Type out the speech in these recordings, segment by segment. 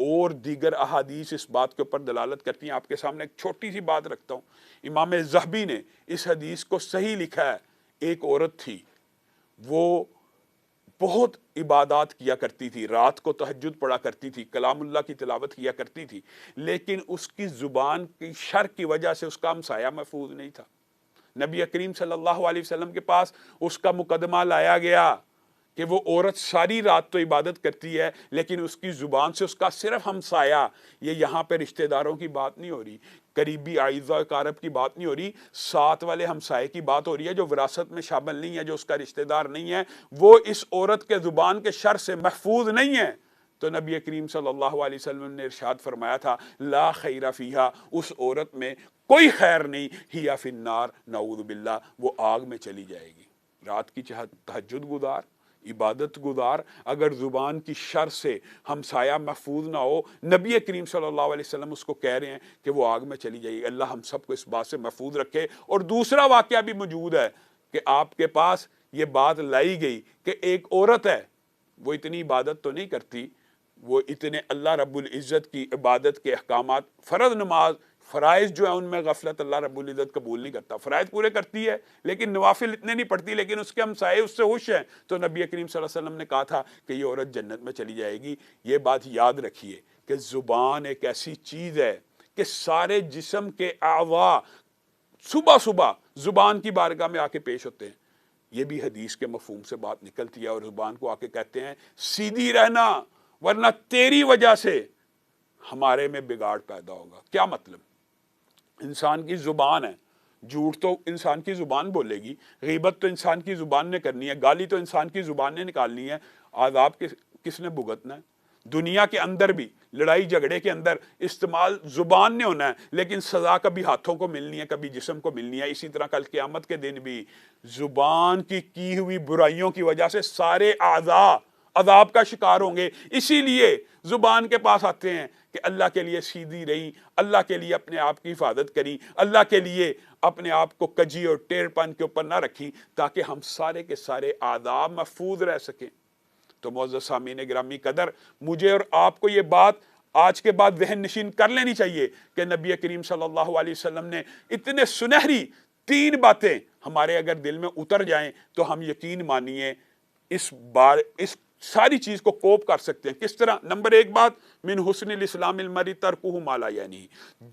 اور دیگر احادیث اس بات کے اوپر دلالت کرتی ہیں۔ آپ کے سامنے ایک چھوٹی سی بات رکھتا ہوں، امام ذہبی نے اس حدیث کو صحیح لکھا ہے۔ ایک عورت تھی، وہ بہت عبادات کیا کرتی تھی، رات کو تہجد پڑھا کرتی تھی، کلام اللہ کی تلاوت کیا کرتی تھی، لیکن اس کی زبان کی شر کی وجہ سے اس کا ہمسایہ محفوظ نہیں تھا۔ نبی کریم صلی اللہ علیہ وسلم کے پاس اس کا مقدمہ لایا گیا کہ وہ عورت ساری رات تو عبادت کرتی ہے، لیکن اس کی زبان سے اس کا صرف ہمسایہ، یہ یہاں پہ رشتہ داروں کی بات نہیں ہو رہی، قریبی اعزاء اقارب کی بات نہیں ہو رہی، ساتھ والے ہمسائے کی بات ہو رہی ہے جو وراثت میں شامل نہیں ہے، جو اس کا رشتہ دار نہیں ہے، وہ اس عورت کے زبان کے شر سے محفوظ نہیں ہے۔ تو نبی کریم صلی اللہ علیہ وسلم نے ارشاد فرمایا تھا، لا خیر فیہا، اس عورت میں کوئی خیر نہیں، ہی فی النار، نعوذ باللہ، وہ آگ میں چلی جائے گی۔ رات کی تہجد گزار، عبادت گزار، اگر زبان کی شر سے ہمسایہ محفوظ نہ ہو، نبی کریم صلی اللہ علیہ وسلم اس کو کہہ رہے ہیں کہ وہ آگ میں چلی جائے گی۔ اللہ ہم سب کو اس بات سے محفوظ رکھے۔ اور دوسرا واقعہ بھی موجود ہے کہ آپ کے پاس یہ بات لائی گئی کہ ایک عورت ہے، وہ اتنی عبادت تو نہیں کرتی، وہ اتنے اللہ رب العزت کی عبادت کے احکامات، فرض نماز، فرائض جو ہیں ان میں غفلت اللہ رب العزت قبول نہیں کرتا، فرائض پورے کرتی ہے لیکن نوافل اتنے نہیں پڑھتی، لیکن اس کے ہمسائے اس سے خوش ہیں۔ تو نبی کریم صلی اللہ علیہ وسلم نے کہا تھا کہ یہ عورت جنت میں چلی جائے گی۔ یہ بات یاد رکھیے کہ زبان ایک ایسی چیز ہے کہ سارے جسم کے اعضاء صبح صبح زبان کی بارگاہ میں آ کے پیش ہوتے ہیں۔ یہ بھی حدیث کے مفہوم سے بات نکلتی ہے، اور زبان کو آ کے کہتے ہیں سیدھی رہنا، ورنہ تیری وجہ سے ہمارے میں بگاڑ پیدا ہوگا۔ کیا مطلب؟ انسان کی زبان ہے، جھوٹ تو انسان کی زبان بولے گی، غیبت تو انسان کی زبان نے کرنی ہے، گالی تو انسان کی زبان نے نکالنی ہے، عذاب کس نے بھگتنا ہے؟ دنیا کے اندر بھی لڑائی جھگڑے کے اندر استعمال زبان نے ہونا ہے، لیکن سزا کبھی ہاتھوں کو ملنی ہے، کبھی جسم کو ملنی ہے۔ اسی طرح کل قیامت کے دن بھی زبان کی ہوئی برائیوں کی وجہ سے سارے اعضاء عذاب کا شکار ہوں گے۔ اسی لیے زبان کے پاس آتے ہیں کہ اللہ کے لیے سیدھی رہی، اللہ کے لیے اپنے آپ کی حفاظت کری، اللہ کے لیے اپنے آپ کو کجی اور ٹیڑھ پن کے اوپر نہ رکھی، تاکہ ہم سارے کے سارے اعضاء محفوظ رہ سکیں۔ تو معزز سامعین گرامی قدر، مجھے اور آپ کو یہ بات آج کے بعد ذہن نشین کر لینی چاہیے کہ نبی کریم صلی اللہ علیہ وسلم نے اتنے سنہری 3 باتیں ہمارے اگر دل میں اتر جائیں تو ہم یقین مانیے اس ساری چیز کو کوپ کر سکتے ہیں۔ کس طرح؟ نمبر 1 بات، من حسن الاسلام المرء ترکہ ما لا یعنی،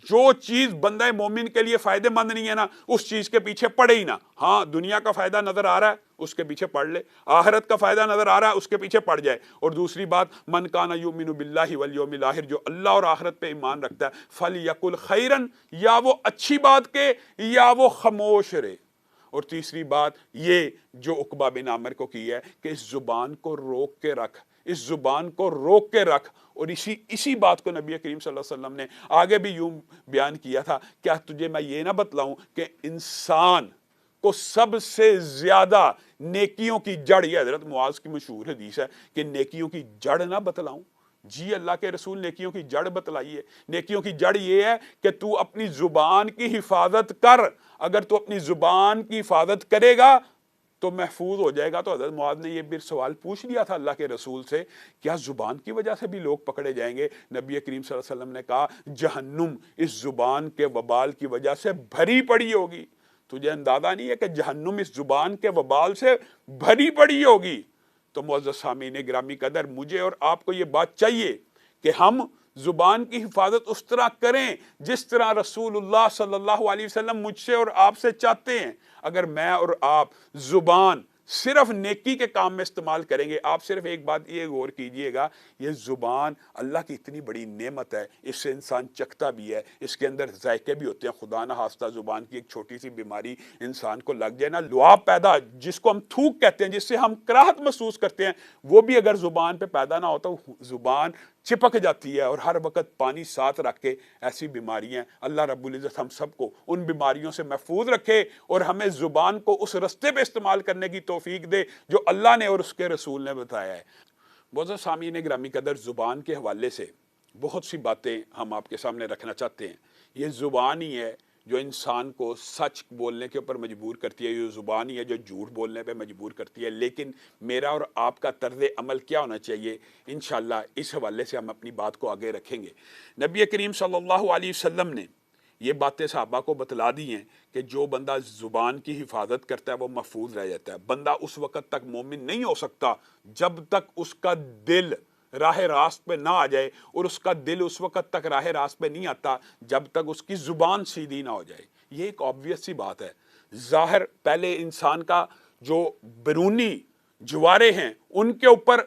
جو چیز بندہ مومن کے لیے فائدہ مند نہیں ہے نا، اس چیز کے پیچھے پڑے ہی نہ۔ ہاں، دنیا کا فائدہ نظر آ رہا ہے اس کے پیچھے پڑھ لے، آخرت کا فائدہ نظر آ رہا ہے اس کے پیچھے پڑ جائے۔ اور دوسری بات، من کان یؤمن باللہ والیوم الاخر، جو اللہ اور آخرت پہ ایمان رکھتا ہے، فلیقل خیرا، یا وہ اچھی بات کہ یا وہ خاموش رہے۔ اور تیسری بات یہ جو عقبہ بن عامر کو کی ہے کہ اس زبان کو روک کے رکھ، اس زبان کو روک کے رکھ۔ اور اسی بات کو نبی کریم صلی اللہ علیہ وسلم نے آگے بھی یوں بیان کیا تھا، کیا تجھے میں یہ نہ بتلاؤں کہ انسان کو سب سے زیادہ نیکیوں کی جڑ، یہ حضرت معاذ کی مشہور حدیث ہے کہ نیکیوں کی جڑ نہ بتلاؤں؟ جی اللہ کے رسول، نیکیوں کی جڑ بتلائیے۔ نیکیوں کی جڑ یہ ہے کہ تو اپنی زبان کی حفاظت کر۔ اگر تو اپنی زبان کی حفاظت کرے گا تو محفوظ ہو جائے گا۔ تو حضرت معاذ نے یہ بھی سوال پوچھ لیا تھا اللہ کے رسول سے، کیا زبان کی وجہ سے بھی لوگ پکڑے جائیں گے؟ نبی کریم صلی اللہ علیہ وسلم نے کہا، جہنم اس زبان کے وبال کی وجہ سے بھری پڑی ہوگی۔ تجھے اندازہ نہیں ہے کہ جہنم اس زبان کے وبال سے بھری پڑی ہوگی؟ تو معزز سامعین گرامی قدر، مجھے اور آپ کو یہ بات چاہیے کہ ہم زبان کی حفاظت اس طرح کریں جس طرح رسول اللہ صلی اللہ علیہ وسلم مجھ سے اور آپ سے چاہتے ہیں۔ اگر میں اور آپ زبان صرف نیکی کے کام میں استعمال کریں گے، آپ صرف ایک بات یہ غور کیجئے گا، یہ زبان اللہ کی اتنی بڑی نعمت ہے، اس سے انسان چکھتا بھی ہے، اس کے اندر ذائقے بھی ہوتے ہیں۔ خدا نہ خواستہ زبان کی ایک چھوٹی سی بیماری انسان کو لگ جائے نا، لعاب پیدا، جس کو ہم تھوک کہتے ہیں، جس سے ہم کراہت محسوس کرتے ہیں، وہ بھی اگر زبان پہ پیدا نہ ہوتا، زبان چپک جاتی ہے۔ اور ہر وقت پانی ساتھ رکھ کے، ایسی بیماریاں، اللہ رب العزت ہم سب کو ان بیماریوں سے محفوظ رکھے اور ہمیں زبان کو اس رستے پہ استعمال کرنے کی توفیق دے جو اللہ نے اور اس کے رسول نے بتایا ہے۔ معزز سامعین گرامی قدر، زبان کے حوالے سے بہت سی باتیں ہم آپ کے سامنے رکھنا چاہتے ہیں۔ یہ زبان ہی ہے جو انسان کو سچ بولنے کے اوپر مجبور کرتی ہے، یہ زبان ہی ہے جو جھوٹ بولنے پہ مجبور کرتی ہے۔ لیکن میرا اور آپ کا طرز عمل کیا ہونا چاہیے، انشاءاللہ اس حوالے سے ہم اپنی بات کو آگے رکھیں گے۔ نبی کریم صلی اللہ علیہ وسلم نے یہ باتیں صحابہ کو بتلا دی ہیں کہ جو بندہ زبان کی حفاظت کرتا ہے وہ محفوظ رہ جاتا ہے۔ بندہ اس وقت تک مومن نہیں ہو سکتا جب تک اس کا دل راہ راست پہ نہ آ جائے، اور اس کا دل اس وقت تک راہ راست پہ نہیں آتا جب تک اس کی زبان سیدھی نہ ہو جائے۔ یہ ایک آبویس سی بات ہے۔ ظاہر پہلے انسان کا جو بیرونی جوارے ہیں ان کے اوپر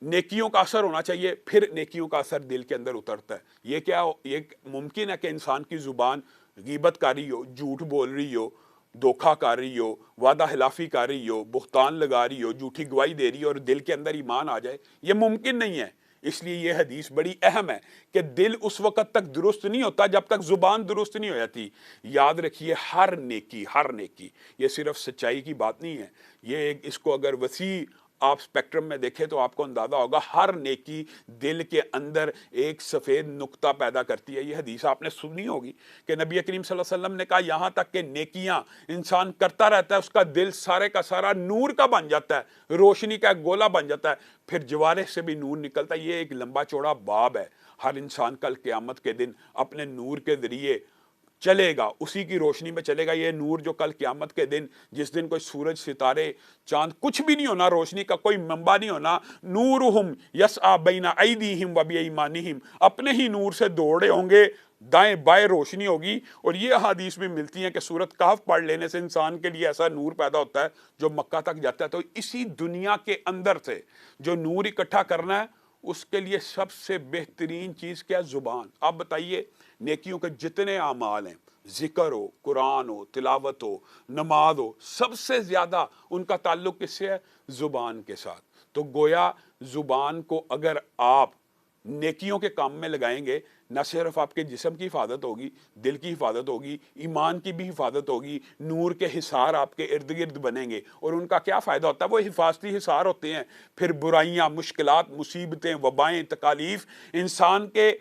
نیکیوں کا اثر ہونا چاہیے، پھر نیکیوں کا اثر دل کے اندر اترتا ہے۔ یہ ممکن ہے کہ انسان کی زبان غیبت کر رہی ہو، جھوٹ بول رہی ہو، دھوکہ کر رہی ہو، وعدہ خلافی کر رہی ہو، بہتان لگا رہی ہو، جھوٹی گواہی دے رہی ہو، اور دل کے اندر ایمان آ جائے؟ یہ ممکن نہیں ہے۔ اس لیے یہ حدیث بڑی اہم ہے کہ دل اس وقت تک درست نہیں ہوتا جب تک زبان درست نہیں ہو جاتی۔ یاد رکھیے، ہر نیکی یہ صرف سچائی کی بات نہیں ہے، یہ اس کو اگر وسیع آپ سپیکٹرم میں دیکھیں تو آپ کو اندازہ ہوگا ہر نیکی دل کے اندر ایک سفید نقطہ پیدا کرتی ہے۔ یہ حدیث آپ نے سنی ہوگی کہ نبی کریم صلی اللہ علیہ وسلم نے کہا یہاں تک کہ نیکیاں انسان کرتا رہتا ہے اس کا دل سارے کا سارا نور کا بن جاتا ہے، روشنی کا ایک گولا بن جاتا ہے، پھر جوارح سے بھی نور نکلتا ہے۔ یہ ایک لمبا چوڑا باب ہے۔ ہر انسان کل قیامت کے دن اپنے نور کے ذریعے چلے گا، اسی کی روشنی میں چلے گا۔ یہ نور جو کل قیامت کے دن، جس دن کوئی سورج ستارے چاند کچھ بھی نہیں ہونا، روشنی کا کوئی منبع نہیں ہونا، نورہم یسعی بین ایدیہم و بایمانہم، اپنے ہی نور سے دوڑے ہوں گے، دائیں بائیں روشنی ہوگی۔ اور یہ احادیث بھی ملتی ہیں کہ سورۃ کہف پڑھ لینے سے انسان کے لیے ایسا نور پیدا ہوتا ہے جو مکہ تک جاتا ہے۔ تو اسی دنیا کے اندر سے جو نور اکٹھا کرنا ہے، اس کے لیے سب سے بہترین چیز کیا؟ زبان۔ آپ بتائیے، نیکیوں کے جتنے اعمال ہیں، ذکر ہو، قرآن ہو، تلاوت ہو، نماز ہو، سب سے زیادہ ان کا تعلق کس سے ہے؟ زبان کے ساتھ۔ تو گویا زبان کو اگر آپ نیکیوں کے کام میں لگائیں گے، نہ صرف آپ کے جسم کی حفاظت ہوگی، دل کی حفاظت ہوگی، ایمان کی بھی حفاظت ہوگی، نور کے حصار آپ کے ارد گرد بنیں گے۔ اور ان کا کیا فائدہ ہوتا ہے؟ وہ حفاظتی حصار ہوتے ہیں۔ پھر برائیاں، مشکلات، مصیبتیں، وبائیں، تکالیف انسان کے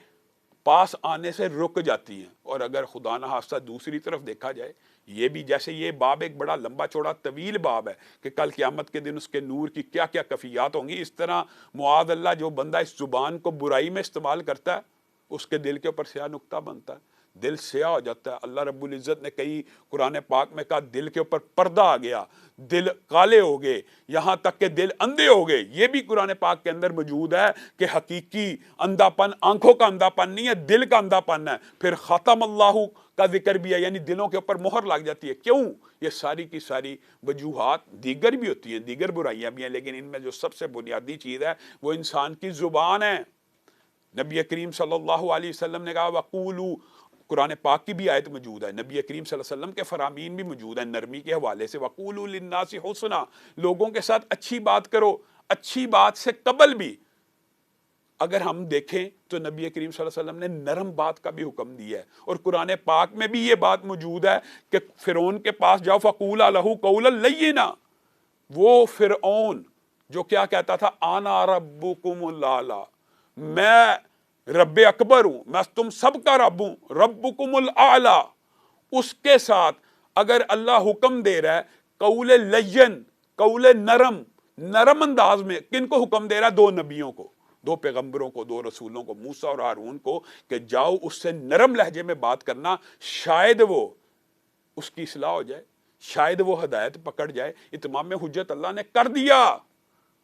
پاس آنے سے رک جاتی ہیں۔ اور اگر خدا نہ خواستہ دوسری طرف دیکھا جائے، یہ بھی جیسے یہ باب ایک بڑا لمبا چوڑا طویل باب ہے کہ کل قیامت کے دن اس کے نور کی کیا کیا کیفیات ہوں گی، اس طرح معاذ اللہ جو بندہ اس زبان کو برائی میں استعمال کرتا ہے اس کے دل کے اوپر سیاہ نقطہ بنتا ہے، دل سیاہ ہو جاتا ہے۔ اللہ رب العزت نے کئی قرآن پاک میں کہا دل کے اوپر پردہ آ گیا، دل کالے ہو گئے، یہاں تک کہ دل اندھے ہو گئے۔ یہ بھی قرآن پاک کے اندر موجود ہے کہ حقیقی اندھا پن آنکھوں کا اندھا پن نہیں ہے، دل کا اندھا پن ہے۔ پھر ختم اللہ کا ذکر بھی ہے، یعنی دلوں کے اوپر مہر لگ جاتی ہے۔ کیوں؟ یہ ساری کی ساری وجوہات دیگر بھی ہوتی ہیں، دیگر برائیاں بھی ہیں، لیکن ان میں جو سب سے بنیادی چیز ہے وہ انسان کی زبان ہے۔ نبی کریم صلی اللہ علیہ وسلم نے کہا وَقُولُوا، قرآن پاک کی بھی آیت موجود ہے، نبی کریم صلی اللہ علیہ وسلم کے فرامین بھی موجود ہیں نرمی کے حوالے سے، وَقُولُوا لِلنَّاسِ حُسْنًا، لوگوں کے ساتھ اچھی بات کرو۔ اچھی بات سے قبل بھی اگر ہم دیکھیں تو نبی کریم صلی اللہ علیہ وسلم نے نرم بات کا بھی حکم دیا ہے، اور قرآن پاک میں بھی یہ بات موجود ہے کہ فرعون کے پاس جاؤ فَقُولَا لَهُ قَوْلًا لَيِّنًا، وہ فرعون جو کیا کہتا تھا، آنا ربکم الاعلی، میں رب اکبر ہوں، میں تم سب کا رب ہوں، ربکم الاعلی، اس کے ساتھ اگر اللہ حکم دے رہا ہے قول لین، قول نرم، نرم انداز میں، کن کو حکم دے رہا ہے؟ دو نبیوں کو، دو پیغمبروں کو، دو رسولوں کو، موسیٰ اور ہارون کو، کہ جاؤ اس سے نرم لہجے میں بات کرنا، شاید وہ اس کی اصلاح ہو جائے، شاید وہ ہدایت پکڑ جائے۔ اتمام حجت اللہ نے کر دیا،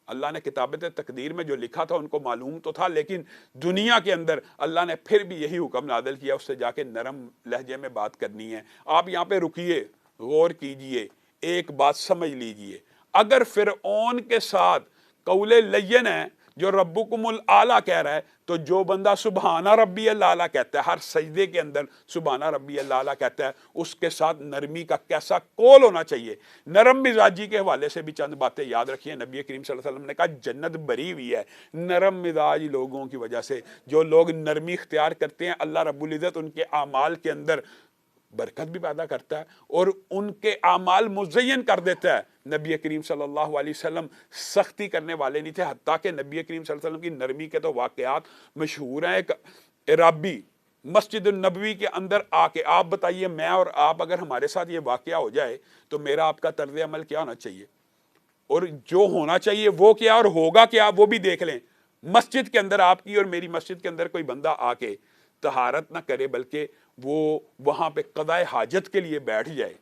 اللہ نے کتابت تقدیر میں جو لکھا تھا ان کو معلوم تو تھا، لیکن دنیا کے اندر اللہ نے پھر بھی یہی حکم نازل کیا، اس سے جا کے نرم لہجے میں بات کرنی ہے۔ آپ یہاں پہ رکیے، غور کیجئے، ایک بات سمجھ لیجئے، اگر فرعون کے ساتھ قول لین ہے جو ربکم الاعلی کہہ رہا ہے، تو جو بندہ سبحانہ ربی الاعلی کہتا ہے، ہر سجدے کے اندر سبحانہ ربی الاعلی کہتا ہے، اس کے ساتھ نرمی کا کیسا قول ہونا چاہیے۔ نرم مزاجی کے حوالے سے بھی چند باتیں یاد رکھیے۔ نبی کریم صلی اللہ علیہ وسلم نے کہا جنت بھری ہوئی ہے نرم مزاج لوگوں کی وجہ سے۔ جو لوگ نرمی اختیار کرتے ہیں، اللہ رب العزت ان کے اعمال کے اندر برکت بھی پیدا کرتا ہے اور ان کے اعمال مزین کر دیتا ہے۔ نبی کریم صلی اللہ علیہ وسلم سختی کرنے والے نہیں تھے، حتیٰ کہ نبی کریم صلی اللہ علیہ وسلم کی نرمی کے تو واقعات مشہور ہیں۔ ایک عرابی مسجد النبوی کے اندر آ کے آپ بتائیے، میں اور آپ اگر ہمارے ساتھ یہ واقعہ ہو جائے تو میرا آپ کا طرز عمل کیا ہونا چاہیے؟ اور جو ہونا چاہیے وہ کیا اور ہوگا کیا وہ بھی دیکھ لیں۔ مسجد کے اندر، آپ کی اور میری مسجد کے اندر کوئی بندہ آ کے طہارت نہ کرے بلکہ وہ وہاں پہ قضائے حاجت کے لیے بیٹھ جائے،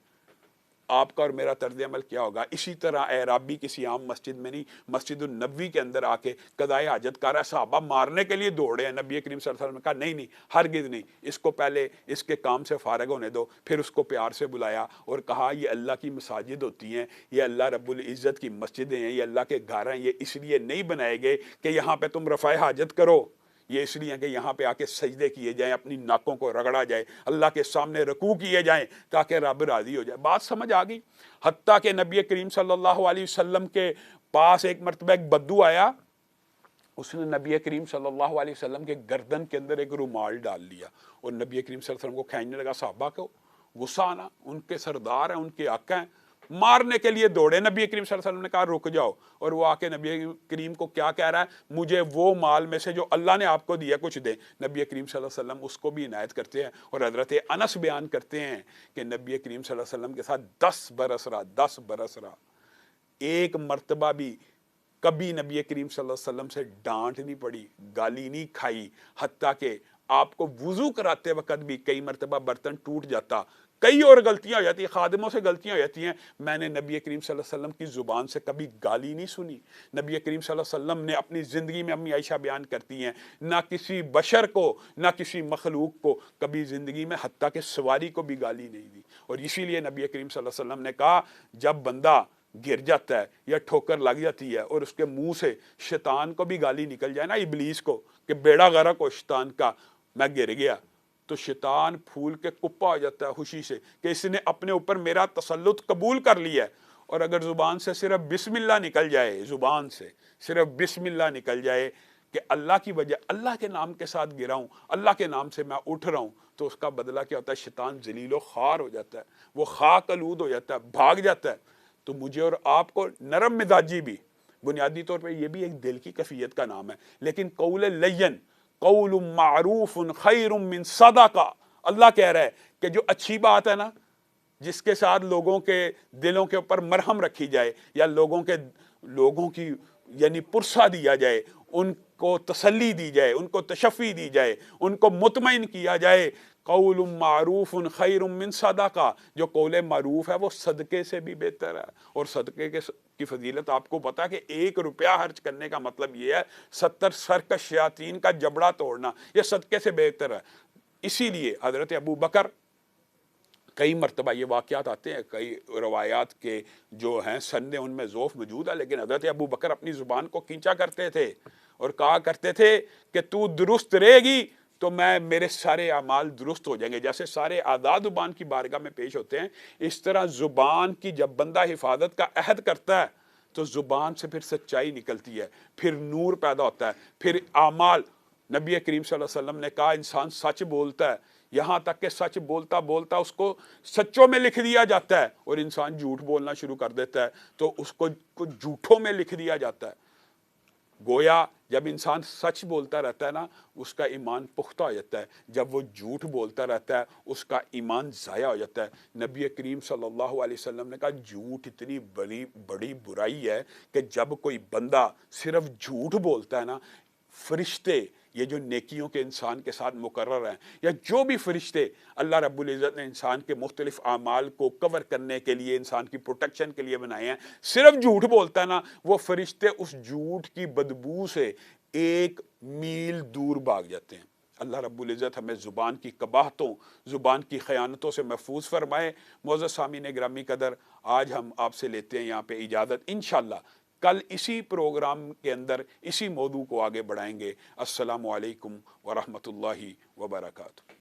آپ کا اور میرا طرز عمل کیا ہوگا؟ اسی طرح اعرابی کسی عام مسجد میں نہیں، مسجد النبوی کے اندر آ کے قضائے حاجت کر رہا ہے، صحابہ مارنے کے لیے دوڑے ہیں، نبی کریم صلی اللہ علیہ وسلم نے کہا نہیں نہیں، ہرگز نہیں، اس کو پہلے اس کے کام سے فارغ ہونے دو۔ پھر اس کو پیار سے بلایا اور کہا یہ اللہ کی مساجد ہوتی ہیں، یہ اللہ رب العزت کی مسجدیں ہیں، یہ اللہ کے گھر ہیں، یہ اس لیے نہیں بنائے گئے کہ یہاں پہ تم رفع حاجت کرو، یہ اس لیے کہ یہاں پہ آ کے سجدے کیے جائیں، اپنی ناکوں کو رگڑا جائے، اللہ کے سامنے رکوع کیے جائیں تاکہ رب راضی ہو جائے۔ بات سمجھ آ گئی؟ حتیٰ کہ نبی کریم صلی اللہ علیہ وسلم کے پاس ایک مرتبہ ایک بدو آیا، اس نے نبی کریم صلی اللہ علیہ وسلم کے گردن کے اندر ایک رومال ڈال لیا اور نبی کریم صلی اللہ علیہ وسلم کو کھینچنے لگا۔ صحابہ کو غصہ آنا، ان کے سردار ہیں، ان کے آقا ہیں، مارنے کے لیے دوڑے۔ نبی کریم صلی اللہ علیہ وسلم نے کہا رک جاؤ، اور وہ آ کے نبی کریم کو کیا کہہ رہا ہے؟ مجھے وہ مال میں سے جو اللہ نے آپ کو دیا کچھ دیں۔ نبی کریم صلی اللہ علیہ وسلم اس کو بھی عنایت کرتے ہیں، اور حضرت انس بیان کرتے ہیں کہ نبی کریم صلی اللہ علیہ وسلم کے ساتھ 10 برس رہا، 10 برس رہا، ایک مرتبہ بھی کبھی نبی کریم صلی اللہ علیہ وسلم سے ڈانٹ نہیں پڑی، گالی نہیں کھائی، حتیٰ کہ آپ کو وضو کراتے وقت بھی کئی مرتبہ برتن ٹوٹ جاتا، کئی اور غلطیاں ہو جاتی ہیں، خادموں سے غلطیاں ہو جاتی ہیں، میں نے نبی کریم صلی اللہ علیہ وسلم کی زبان سے کبھی گالی نہیں سنی۔ نبی کریم صلی اللہ علیہ وسلم نے اپنی زندگی میں، امی عائشہ بیان کرتی ہیں، نہ کسی بشر کو، نہ کسی مخلوق کو کبھی زندگی میں، حتیٰ کہ سواری کو بھی گالی نہیں دی۔ اور اسی لیے نبی کریم صلی اللہ علیہ وسلم نے کہا جب بندہ گر جاتا ہے یا ٹھوکر لگ جاتی ہے اور اس کے منہ سے شیطان کو بھی گالی نکل جائے نا، ابلیس کو، کہ بیڑا غرق ہو شیطان کا، میں گر گیا، تو شیطان پھول کے کپا ہو جاتا ہے خوشی سے کہ اس نے اپنے اوپر میرا تسلط قبول کر لیا ہے۔ اور اگر زبان سے صرف بسم اللہ نکل جائے، زبان سے صرف بسم اللہ نکل جائے کہ اللہ کی وجہ، اللہ کے نام کے ساتھ گرا ہوں، اللہ کے نام سے میں اٹھ رہا ہوں، تو اس کا بدلہ کیا ہوتا ہے؟ شیطان ذلیل و خوار ہو جاتا ہے، وہ خاک آلود ہو جاتا ہے، بھاگ جاتا ہے۔ تو مجھے اور آپ کو نرم مزاجی بھی، بنیادی طور پہ یہ بھی ایک دل کی کیفیت کا نام ہے، لیکن قول لین، قول معروف خیر من صدقہ، اللہ کہہ رہا ہے کہ جو اچھی بات ہے نا، جس کے ساتھ لوگوں کے دلوں کے اوپر مرہم رکھی جائے، یا لوگوں کی یعنی پرسہ دیا جائے، ان کو تسلی دی جائے، ان کو تشفی دی جائے، ان کو مطمئن کیا جائے، قول معروف خیر من صدقہ، جو قول معروف ہے وہ صدقے سے بھی بہتر ہے۔ اور صدقے کی فضیلت آپ کو پتا کہ 1 روپیہ خرچ کرنے کا مطلب یہ ہے 70 سرکش شیاطین کا جبڑا توڑنا، یہ صدقے سے بہتر ہے۔ اسی لیے حضرت ابو بکر، کئی مرتبہ یہ واقعات آتے ہیں، کئی روایات کے جو ہیں سندیں ان میں ضعف موجود ہے، لیکن حضرت ابو بکر اپنی زبان کو کھینچا کرتے تھے اور کہا کرتے تھے کہ تو درست رہے گی تو میرے سارے اعمال درست ہو جائیں گے۔ جیسے سارے اعداد زبان کی بارگاہ میں پیش ہوتے ہیں، اس طرح زبان کی جب بندہ حفاظت کا عہد کرتا ہے تو زبان سے پھر سچائی نکلتی ہے، پھر نور پیدا ہوتا ہے، پھر اعمال۔ نبی کریم صلی اللہ علیہ وسلم نے کہا انسان سچ بولتا ہے، یہاں تک کہ سچ بولتا بولتا اس کو سچوں میں لکھ دیا جاتا ہے، اور انسان جھوٹ بولنا شروع کر دیتا ہے تو اس کو جھوٹوں میں لکھ دیا جاتا ہے۔ گویا جب انسان سچ بولتا رہتا ہے نا، اس کا ایمان پختہ ہو جاتا ہے، جب وہ جھوٹ بولتا رہتا ہے اس کا ایمان ضائع ہو جاتا ہے۔ نبی کریم صلی اللہ علیہ وسلم نے کہا جھوٹ اتنی بڑی برائی ہے کہ جب کوئی بندہ صرف جھوٹ بولتا ہے نا، فرشتے، یہ جو نیکیوں کے انسان کے ساتھ مقرر ہیں، یا جو بھی فرشتے اللہ رب العزت نے انسان کے مختلف اعمال کو کور کرنے کے لیے، انسان کی پروٹیکشن کے لیے بنائے ہیں، صرف جھوٹ بولتا ہے نا، وہ فرشتے اس جھوٹ کی بدبو سے 1 میل دور بھاگ جاتے ہیں۔ اللہ رب العزت ہمیں زبان کی قباحتوں، زبان کی خیانتوں سے محفوظ فرمائے۔ معزز سامعین گرامی قدر، آج ہم آپ سے لیتے ہیں یہاں پہ اجازت، انشاءاللہ کل اسی پروگرام کے اندر اسی موضوع کو آگے بڑھائیں گے۔ السلام علیکم ورحمۃ اللہ وبرکاتہ۔